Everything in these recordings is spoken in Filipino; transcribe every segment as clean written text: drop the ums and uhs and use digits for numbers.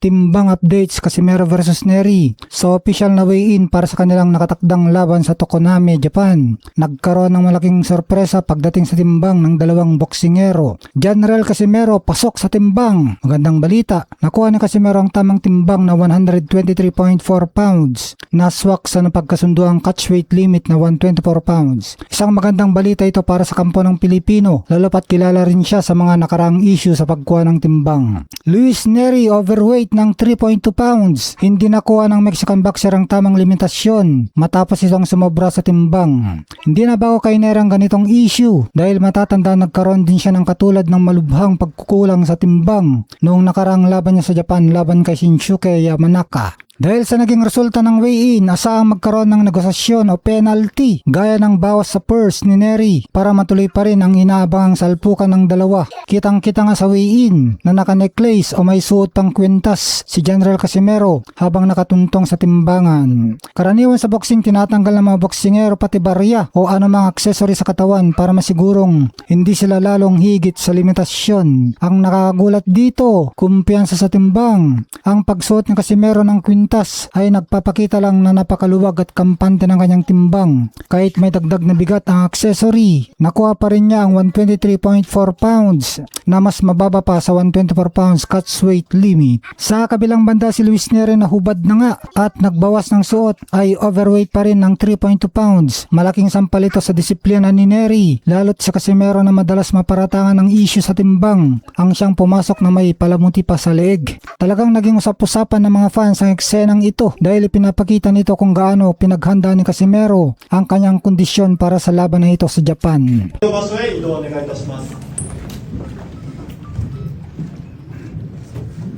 Timbang updates Casimero versus Nery sa official na weigh-in para sa kanilang nakatakdang laban sa Tokonami, Japan. Nagkaroon ng malaking sorpresa pagdating sa timbang ng dalawang boksingero. General Casimero pasok sa timbang. Magandang balita, nakuha ni Casimero ang tamang timbang na 123.4 pounds. Naswak sa napagkasunduang catchweight limit na 124 pounds. Isang magandang balita ito para sa kampo ng Pilipino, lalo pat kilala rin siya sa mga nakaraang issue sa pagkuha ng timbang. Luis Nery overweight ng 3.2 pounds. Hindi nakuha ng Mexican boxer ang tamang limitasyon matapos itong sumobra sa timbang. Hindi na bago kay Nery ang ganitong issue dahil matatanda nagkaroon din siya ng katulad ng malubhang pagkukulang sa timbang noong nakaraang laban niya sa Japan laban kay Shinsuke Yamanaka. Dahil sa naging resulta ng weigh-in, asaang magkaroon ng negosasyon o penalty gaya ng bawas sa purse ni Nery para matuloy pa rin ang inaabangang salpukan ng dalawa. Kitang-kita nga sa weigh-in na naka-necklace o may suot pang kwintas si General Casimero habang nakatuntong sa timbangan. Karaniwan sa boxing, tinatanggal ng mga boksingero pati barya o anumang accessory sa katawan para masigurong hindi sila lalong higit sa limitasyon. Ang nakakagulat dito, kumpiyansa sa timbang. Ang pagsuot ni Casimero ng kwintas ay nagpapakita lang na napakaluwag at kampante ng kanyang timbang. Kahit may dagdag na bigat ang accessory, nakuha pa rin niya ang 123.4 pounds na mas mababa pa sa 124 pounds catchweight limit. Sa kabilang banda, si Luis Nery na hubad na nga at nagbawas ng suot ay overweight pa rin ng 3.2 pounds. Malaking sampal ito sa disiplina ni Nery, lalo't sa Casimero na madalas maparatangan ng issue sa timbang ang siyang pumasok na may palamuti pa sa leeg. Talagang naging usap-usapan ng mga fans ang eksenang ito dahil pinapakita nito kung gaano pinaghanda ni Casimero ang kanyang kondisyon para sa laban na ito sa Japan.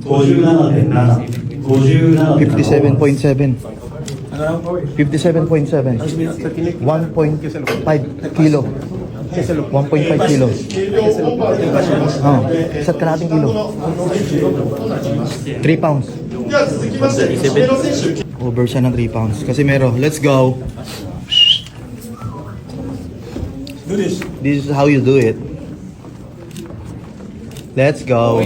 57.7 1.5 kilo 1.5 kilo isa't kalating kilo 3 pounds over siya ng 3 pounds Casimero, let's go. This is how you do it. Let's go.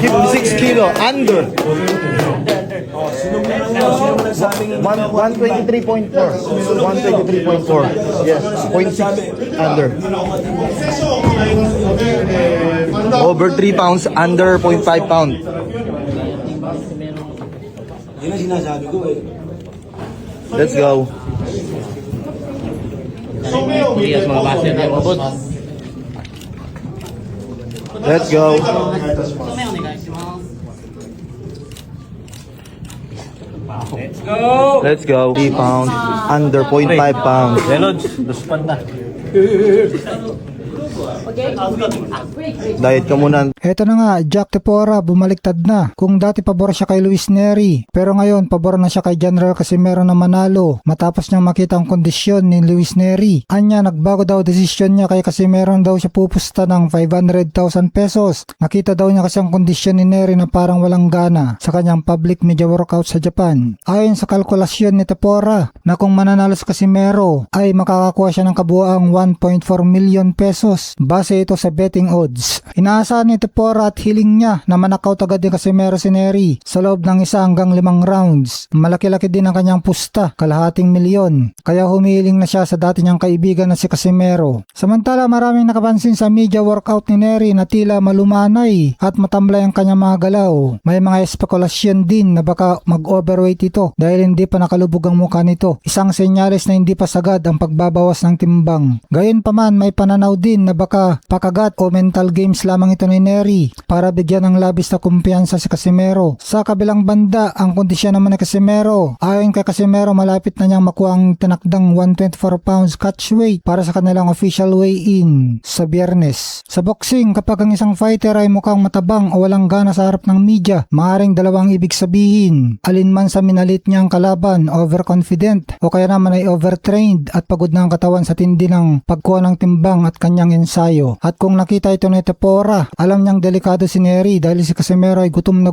Keep 6 kilo under 123.4 yes 0.6 under over 3 pounds under 0.5 pound. Let's go. Let's go. Let's go. 3 pounds under 0.5 pounds. Diet ka muna. Eto na nga, Jack Tepora bumaliktad na. Kung dati pabor siya kay Luis Nery, pero ngayon pabor na siya kay General Casimero na manalo matapos niyang makita ang kondisyon ni Luis Nery. Anya, nagbago daw desisyon niya kay Casimero daw siya pupusta ng 500,000 pesos. Nakita daw niya kasi ang kondisyon ni Nery na parang walang gana sa kanyang public media workout sa Japan. Ayon sa kalkulasyon ni Tepora na kung mananalo sa Casimero ay makakakuha siya ng kabuuang 1.4 million pesos base ito sa betting odds. Inaasahan ni Tepora at hiling niya na manakaut agad ni Casimero si Nery sa loob ng 1 hanggang 5 rounds. Malaki-laki din ang kanyang pusta, kalahating milyon. Kaya humihiling na siya sa dati niyang kaibigan na si Casimero. Samantala, maraming nakapansin sa media workout ni Nery na tila malumanay at matamlay ang kanyang mga galaw. May mga espekulasyon din na baka mag-overweight ito dahil hindi pa nakalubog ang mukha nito. Isang senyales na hindi pa sagad ang pagbabawas ng timbang. Gayunpaman, may pananaw din na baka pakagat o mental games lamang ito ni Nery para bigyan ng labis na kumpiyansa si Casimero. Sa kabilang banda, ang kondisyon naman ni Casimero, ayon kay Casimero, malapit na niyang makuha ang tinakdang 124 pounds catchweight para sa kanilang official weigh-in sa Biyernes. Sa boxing, kapag ang isang fighter ay mukhang matabang o walang gana sa harap ng media, maaaring dalawang ibig sabihin. Alinman sa minalit niyang kalaban, overconfident o kaya naman ay overtrained at pagod na ang katawan sa tindi ng pagkuha ng timbang at kanyang ensayo. kayo. At kung nakita ito ni Tepora, alam niyang delikado si Neri dahil si Casimero ay gutom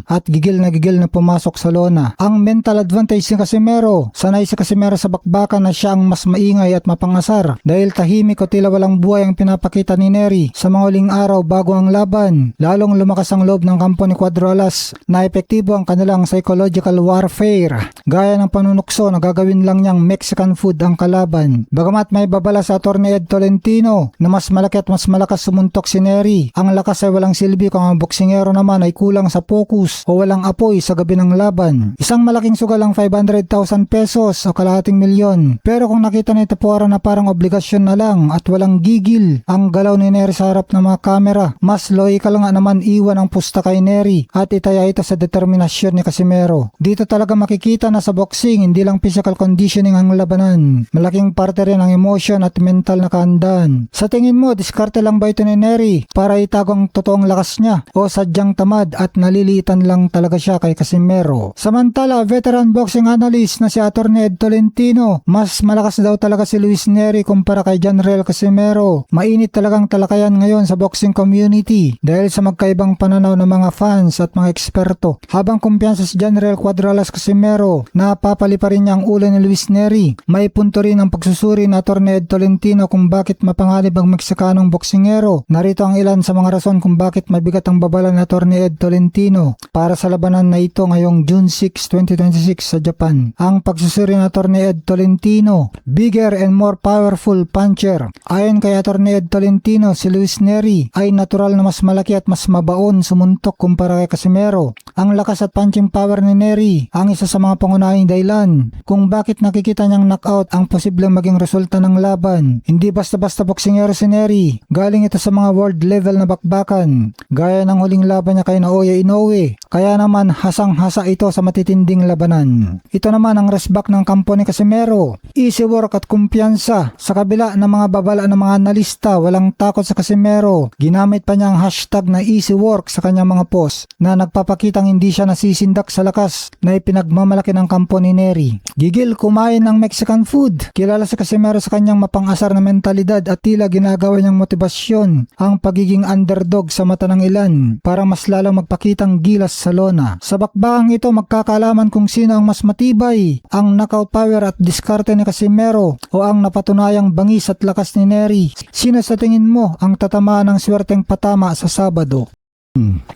at gigil na pumasok sa lona. Ang mental advantage ni Casimero, sanay si Casimero sa bakbakan na siya ang mas maingay at mapangasar dahil tahimik o tila walang buhay ang pinapakita ni Neri sa mga huling araw bago ang laban. Lalong lumakas ang loob ng kampo ni Cuatro Alas na epektibo ang kanilang psychological warfare. Gaya ng panunukso na gagawin lang niyang Mexican food ang kalaban. Bagamat may babala sa Atty. Ed Tolentino na mas malaki at mas malakas sumuntok si Neri, ang lakas ay walang silbi kung ang boksingero naman ay kulang sa focus o walang apoy sa gabi ng laban. Isang malaking sugal ang 500,000 pesos o kalahating milyon. Pero kung nakita ni Tepora na parang obligasyon na lang at walang gigil ang galaw ni Neri sa harap ng mga kamera, mas logical nga naman iwan ang pusta kay Neri at itaya ito sa determinasyon ni Casimero. Dito talaga makikita na sa boxing hindi lang physical conditioning ang labanan. Malaking parte rin ang emotion at mental na kahandaan. Sa tingin mo, diskarte lang ba ito ni Neri para itago ang totoong lakas niya o sadyang tamad at naliliitan lang talaga siya kay Casimero? Samantala, veteran boxing analyst na si Atty. Ed Tolentino, mas malakas daw talaga si Luis Neri kumpara kay Janriel Casimero. Mainit talagang talakayan ngayon sa boxing community dahil sa magkaibang pananaw ng mga fans at mga eksperto. Habang kumpiyansa si Janriel Cuatro Alas Casimero, napapali pa rin niya ang ulo ni Luis Neri. May punto rin ang pagsusuri ni Atty. Ed Tolentino kung bakit mapanganib ang Meksikanong boksingero. Narito ang ilan sa mga rason kung bakit mabigat ang babala ni Atty. Ed Tolentino para sa labanan na ito ngayong June 6, 2026 sa Japan. Ang pagsusuri ni Atty. Ed Tolentino, bigger and more powerful puncher. Ayon kay Atty. Ed Tolentino, si Luis Neri ay natural na mas malaki at mas mabaon sumuntok kumpara kay Casimero. Ang lakas at punching power ni Neri ang isa sa mga pangunahing dahilan kung bakit nakikita niyang knockout ang posibleng maging resulta ng laban. Hindi basta-basta boksingero si Neri. Galing ito sa mga world level na bakbakan. Gaya ng huling laban niya kay Naoya Inoue. Kaya naman hasang-hasa ito sa matitinding labanan. Ito naman ang resback ng kampo ni Casimero. Easy work at kumpiyansa. Sa kabila ng mga babala ng mga analista, walang takot sa Casimero. Ginamit pa niya ang hashtag na easy work sa kanyang mga post na nagpapakitang hindi siya nasisindak sa lakas na ipinagmamalaki ng kampo ni Neri. Gigil kumain ng Mexican food. Kilala si Casimero sa kanyang mapangasar na mentalidad at tila ginagawa niyang motibasyon ang pagiging underdog sa mata ng ilan para mas lalong magpakitang gilas sa lona. Sa bakbakang ito magkakalaman kung sino ang mas matibay, ang knockout power at diskarte ni Casimero o ang napatunayang bangis at lakas ni Neri. Sino sa tingin mo ang tatamaan ng swerteng patama sa Sabado?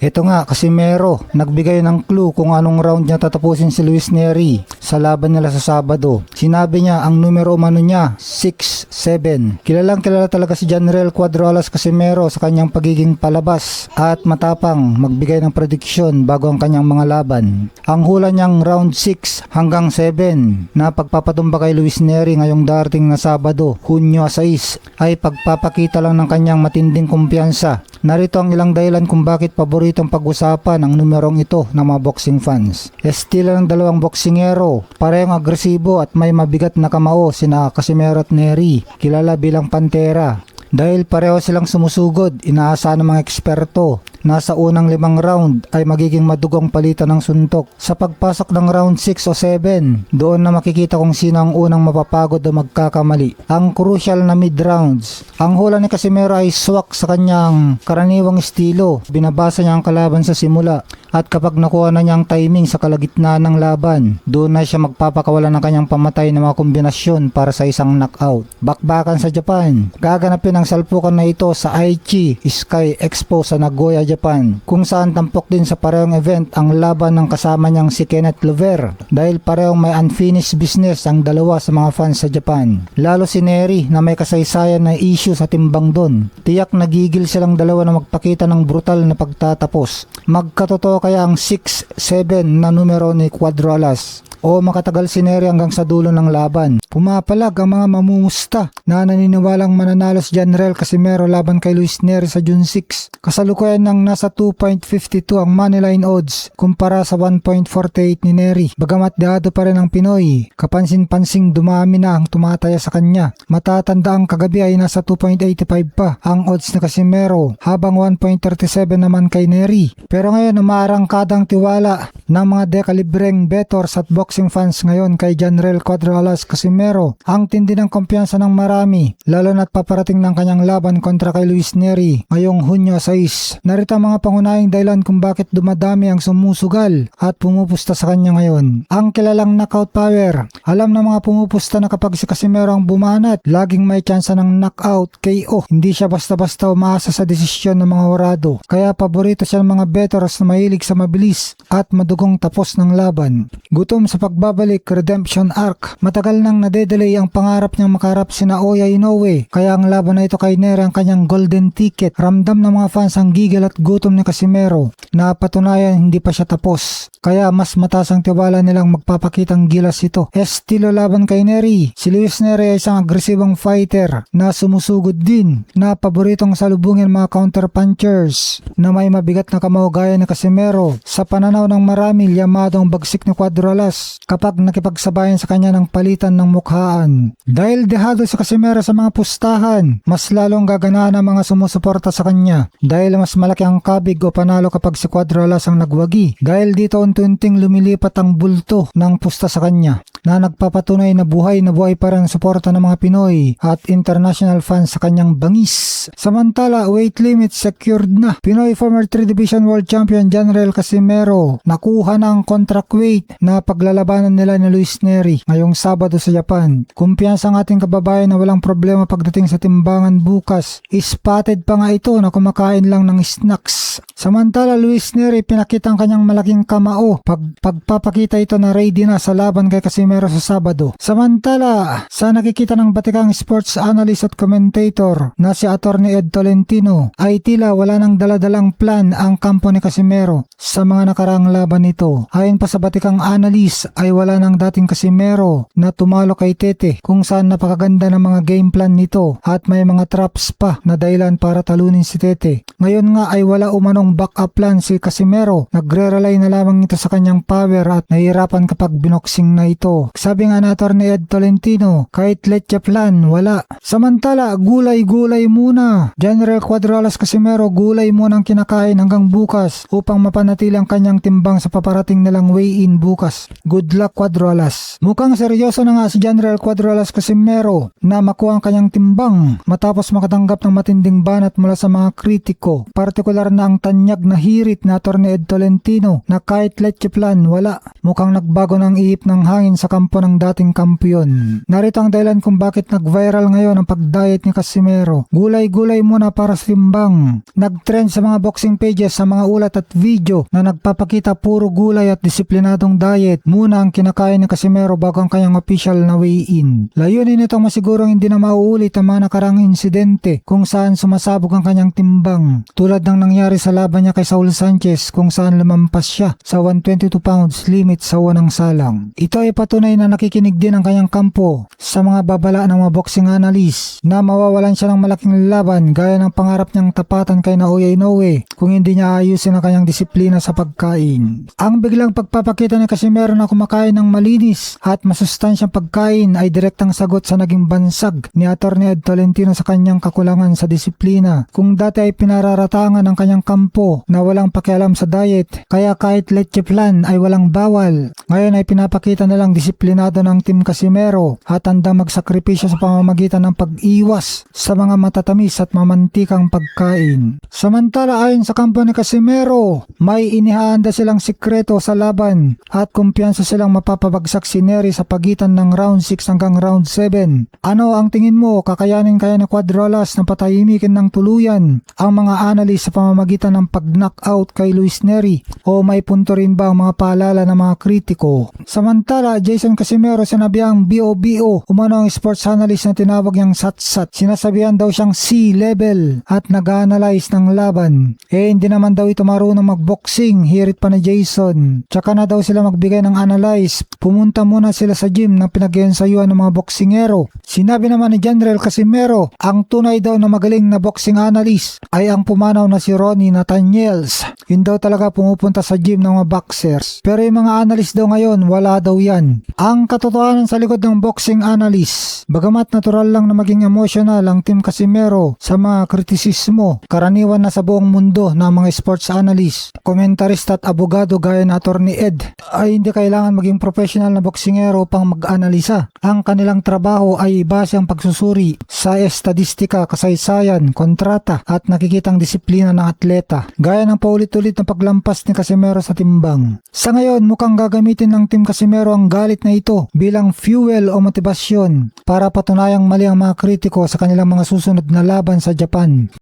Ito nga, Casimero, nagbigay ng clue kung anong round niya tatapusin si Luis Neri sa laban nila sa Sabado. Sinabi niya ang numero umano niya, 6-7. Kilalang kilala talaga si Janriel Cuatro Alas Casimero sa kanyang pagiging palabas at matapang magbigay ng prediksyon bago ang kanyang mga laban. Ang hula niyang round 6 hanggang 7 na pagpapatumba kay Luis Neri ngayong darating na Sabado, Hunyo 6, ay pagpapakita lang ng kanyang matinding kumpiyansa. Narito ang ilang dahilan kung bakit paboritong pag-usapan ang numerong ito ng mga boxing fans. Estilo ng dalawang boksingero, parehong agresibo at may mabigat na kamao sina Casimero at Neri, kilala bilang Pantera. Dahil pareho silang sumusugod, inaasahan ng mga eksperto na sa unang 5 round ay magiging madugong palitan ng suntok. Sa pagpasok ng round 6 o 7, doon na makikita kung sino ang unang mapapagod o magkakamali. Ang crucial na mid-rounds. Ang hula ni Casimero ay swak sa kanyang karaniwang estilo. Binabasa niya ang kalaban sa simula at kapag nakuha na niya ang timing sa kalagitnaan ng laban, doon na siya magpapakawala ng kanyang pamatay na mga kombinasyon para sa isang knockout. Bakbakan sa Japan. Gaganapin ang salpukan na ito sa Aichi Sky Expo sa Nagoya, Japan, kung saan tampok din sa parehong event ang laban ng kasama niyang si Kenneth Lover dahil parehong may unfinished business ang dalawa sa mga fans sa Japan. Lalo si Neri na may kasaysayan na issue sa timbang doon. Tiyak nagigil silang dalawa na magpakita ng brutal na pagtatapos. Magkatotoo kaya ang 6-7 na numero ni Cuatro Alas o makatagal si Neri hanggang sa dulo ng laban. Pumapalag ang mga mamumusta na naniniwalang mananalo si Janriel Casimero laban kay Luis Neri sa June 6. Kasalukuyan ng nasa 2.52 ang moneyline odds kumpara sa 1.48 ni Neri. Bagamat dado pa rin ang Pinoy, kapansin-pansing dumami na ang tumataya sa kanya. Matatanda ang kagabi ay nasa 2.85 pa ang odds ni Casimero habang 1.37 naman kay Neri. Pero ngayon umaarangkadang tiwala ng mga dekalibreng bettors at box boxing fans ngayon kay Janrel Cuadro-Alas Casimero. Ang tindi ng kumpiyansa ng marami, lalo na't paparating ng kanyang laban kontra kay Luis Nery ngayong Hunyo 6. Narito ang mga pangunahing dahilan kung bakit dumadami ang sumusugal at pumupusta sa kanya ngayon. Ang kilalang knockout power. Alam ng mga pumupusta na kapag si Casimero ang bumanat, laging may tsansa ng knockout, KO. Hindi siya basta-basta umaasa sa desisyon ng mga horado. Kaya paborito siya ng mga veterans na mahilig sa mabilis at madugong tapos ng laban. Gutom sa pagbabalik, redemption arc. Matagal nang nadedelay ang pangarap niyang makarap sina Oya Inoue. Kaya ang laban na ito kay Nery ang kanyang golden ticket. Ramdam ng mga fans ang gigil at gutom ni Casimero. Napatunayan hindi pa siya tapos. Kaya mas mataas ang tiwala nilang magpapakitang gilas ito. Estilo laban kay Nery. Si Luis Nery ay isang agresibong fighter na sumusugod din na paboritong salubungin mga counter punchers na may mabigat na kamao gaya ni Casimero. Sa pananaw ng marami, liyamado ang bagsik ni Cuadro-Alas kapag nakipagsabayan sa kanya ng palitan ng mukhaan. Dahil dehado si Casimero sa mga pustahan, mas lalong gaganahan ang mga sumusuporta sa kanya dahil mas malaki ang kabig o panalo kapag si Cuadro-Alas ang nagwagi. Dahil dito unti-unting lumilipat ang bulto ng pusta sa kanya na nagpapatunay na buhay pa rin ang suporta ng mga Pinoy at international fans sa kanyang bangis. Samantala, weight limit secured na. Pinoy former 3 Division World Champion Janrel Casimero nakuha na ang contract weight na paglalabanan nila ni Luis Nery ngayong Sabado sa Japan. Kumpiyansa ang ating kababayan na walang problema pagdating sa timbangan bukas. Spotted pa nga ito na kumakain lang ng snacks. Samantala, Luis Nery pinakita ang kanyang malaking kamao pagpapakita ito na ready na sa laban kay Casimero sa Sabado. Samantala, sa nakikita ng batikang sports analyst at commentator na si Attorney Ed Tolentino ay tila wala nang daladalang plan ang kampo ni Casimero sa mga nakaraang laban nito. Ayon pa sa batikang analyst ay wala nang dating Casimero na tumalo kay Tete kung saan napakaganda ng mga game plan nito at may mga traps pa na dahilan para talunin si Tete. Ngayon nga ay wala umanong backup plan si Casimero. Nagre-rely na lamang ito sa kanyang power at nahihirapan kapag binoksing na ito. Sabi nga na Attorney Ed Tolentino, kahit leche plan, wala. Samantala, gulay-gulay muna. Janrel Cuadro-Alas Casimero, gulay muna ang kinakain hanggang bukas upang mapanatili ang kanyang timbang sa paparating nilang weigh-in bukas. Good luck, Cuadro-Alas. Mukhang seryoso na nga si Janrel Cuadro-Alas Casimero na makuha ang kanyang timbang matapos makatanggap ng matinding banat mula sa mga kritiko. Partikular na ang tanyag na hirit na Attorney Ed Tolentino na kahit leche plan, wala. Mukhang nagbago ng ihip ng hangin sa kampo ng dating kampiyon. Narito ang dahilan kung bakit nag-viral ngayon ang pag-diet ni Casimero. Gulay-gulay muna para sa timbang. Nag-trend sa mga boxing pages sa mga ulat at video na nagpapakita puro gulay at disiplinadong diet muna ang kinakain ni Casimero bago ang kanyang official na weigh-in. Layunin itong masigurong hindi na mauulit ang mga nakarang insidente kung saan sumasabog ang kanyang timbang. Tulad ng nangyari sa laban niya kay Saul Sanchez kung saan lumampas siya sa 122 pounds limit sa unang salang. Ito ay patunay na nakikinig din ang kanyang kampo sa mga babala ng mga boxing analyst na mawawalan siya ng malaking laban gaya ng pangarap niyang tapatan kay Naoya Inoue kung hindi niya ayusin ang kanyang disiplina sa pagkain. Ang biglang pagpapakita ni Casimero na kumakain ng malinis at masustansyang pagkain ay direktang sagot sa naging bansag ni Attorney Ed Tolentino sa kanyang kakulangan sa disiplina. Kung dati ay pinararatangan ang kanyang kampo na walang pakialam sa diet kaya kahit leche plan ay walang bawal, ngayon ay pinapakita nilang disiplinado ng Team Casimero at handang magsakripisyo sa pamamagitan ng pag-iwas sa mga matatamis at mamantikang pagkain. Samantala, ayon sa kampo ni Casimero, may inihahanda silang sikreto sa laban at kumpiyansa silang mapapabagsak si Nery sa pagitan ng round 6 hanggang round 7. Ano ang tingin mo, kakayanin kaya ni Cuadro-Alas na patahimikin ng tuluyan ang mga analyst sa pamamagitan ng pag-knockout kay Luis Nery o may punto rin ba ang mga paalala ng mga kritiko? Samantala, Jason Casimero sinabihan BOBO umano ang sports analyst na tinawag niyang satsat. Sinasabihan daw siyang C-level at nag-analyze ng laban. Hindi naman daw ito marunong mag-boxing, hirit pa ni Jason. Tsaka na daw sila magbigay ng analyze. Pumunta muna sila sa gym na pinag-iensayuhan ng mga boksingero. Sinabi naman ni Janrel Casimero, ang tunay daw na magaling na boxing analyst ay ang pumanaw na si Ronnie Nathaniels Yun daw talaga pumupunta sa gym ng mga boxers. Pero yung mga analyst daw ngayon, wala daw yan. Ang katotohanan sa likod ng boxing analyst, bagamat natural lang na maging emotional ang Team Casimero sa mga kritisismo, karaniwan na sa buong mundo ng mga sports analyst, komentarist at abogado gaya na Attorney Ed, ay hindi kailangan maging professional na boksingero pang mag-analisa. Ang kanilang trabaho ay base ang pagsusuri sa estadistika, kasaysayan, kontrata at nakikitang disiplina ng atleta, gaya ng paulit-ulit na paglampas ni Casimero sa timbang. Sa ngayon, mukhang gagamitin ng Team Casimero ang galit na ito bilang fuel o motibasyon para patunayang mali ang mga kritiko sa kanilang mga susunod na laban sa Japan.